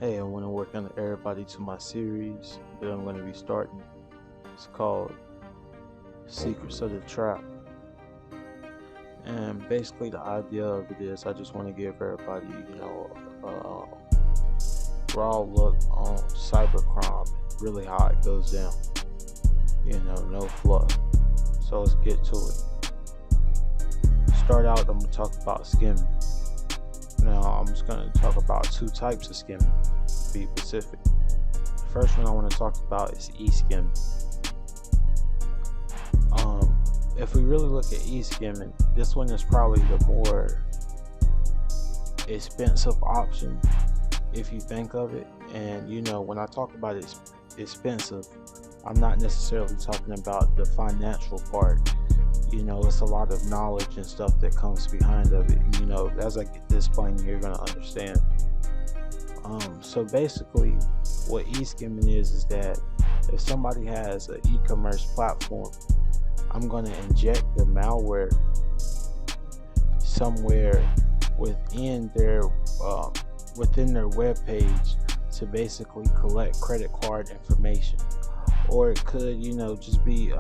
Hey, I want to welcome everybody to my series that I'm going to be starting. It's called Secrets of the Trap. And basically the idea of it is I just want to give everybody, a raw look on cybercrime and really how it goes down. No fluff. So let's get to it. Start out, I'm going to talk about skimming. Now, I'm just going to talk about two types of skimming, to be specific. The first one I want to talk about is e-skimming. If we really look at e-skimming, this one is probably the more expensive option, if you think of it. And when I talk about it expensive, I'm not necessarily talking about the financial part. It's a lot of knowledge and stuff that comes behind of it. As I get this explaining, you're gonna understand. So basically, what e-skimming is that if somebody has an e-commerce platform, I'm gonna inject the malware somewhere within their web page to basically collect credit card information, or it could, just be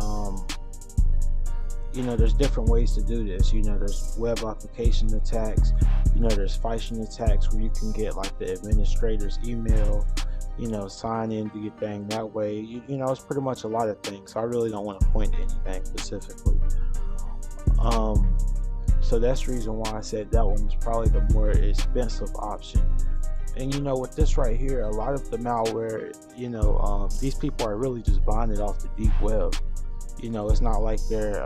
there's different ways to do this. There's web application attacks, there's phishing attacks where you can get like the administrator's email, sign in, do your thing that way. It's pretty much a lot of things. So I really don't want to point to anything specifically. So that's the reason why I said that one is probably the more expensive option. And with this right here, a lot of the malware, these people are really just buying it off the deep web. It's not like they're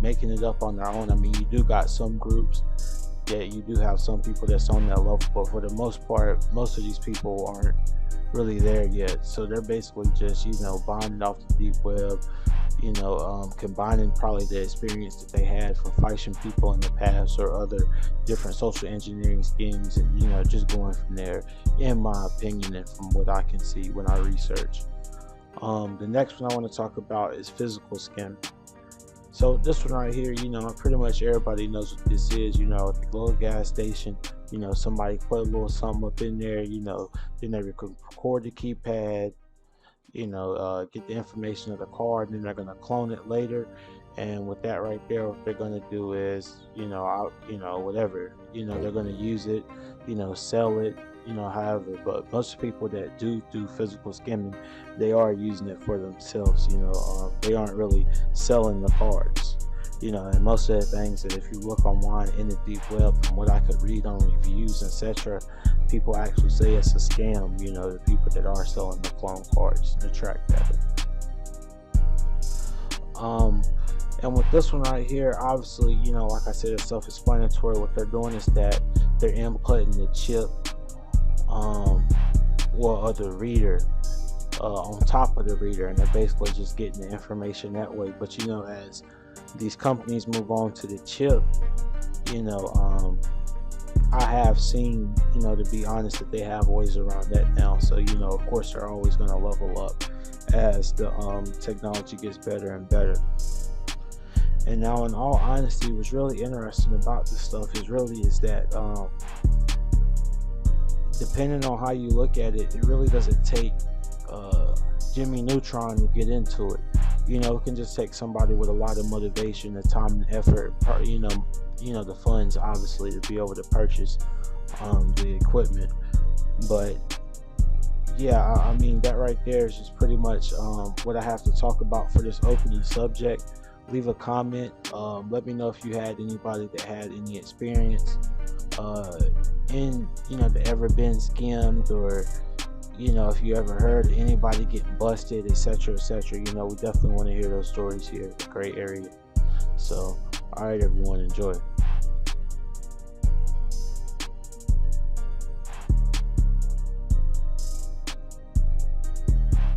making it up on their own. I mean, you do got some groups that you do have some people that's on that level, but for the most part, most of these people aren't really there yet. So they're basically just, buying it off the deep web, combining probably the experience that they had from phishing people in the past or other different social engineering schemes, and, just going from there, in my opinion, and from what I can see when I research. The next one I want to talk about is physical skimming. So this one right here, pretty much everybody knows what this is. At the little gas station, somebody put a little something up in there, then they record the keypad, get the information of the card, and then they're going to clone it later. And with that right there, what they're going to do is, whatever, they're going to use it, sell it, however. But most people that do physical skimming, they are using it for themselves. They aren't really selling the cards. And most of the things that if you look online in the deep web, from what I could read on reviews, etc., people actually say it's a scam. The people that are selling the clone cards to track that. And with this one right here, obviously, like I said, it's self-explanatory. What they're doing is that they're inputting the chip, or the reader, on top of the reader, and they're basically just getting the information that way. But as these companies move on to the chip, I have seen, to be honest, that they have ways around that now. So of course they're always going to level up as the technology gets better and better. And now, in all honesty, what's really interesting about this stuff is that depending on how you look at it, it really doesn't take Jimmy Neutron to get into it. It can just take somebody with a lot of motivation, the time and effort, the funds, obviously, to be able to purchase the equipment. But yeah, I mean, that right there is just pretty much what I have to talk about for this opening subject. Leave a comment. Let me know if you had anybody that had any experience that ever been skimmed, or if you ever heard anybody getting busted, etc., etc. We definitely want to hear those stories here. Great area. So, all right, everyone, enjoy.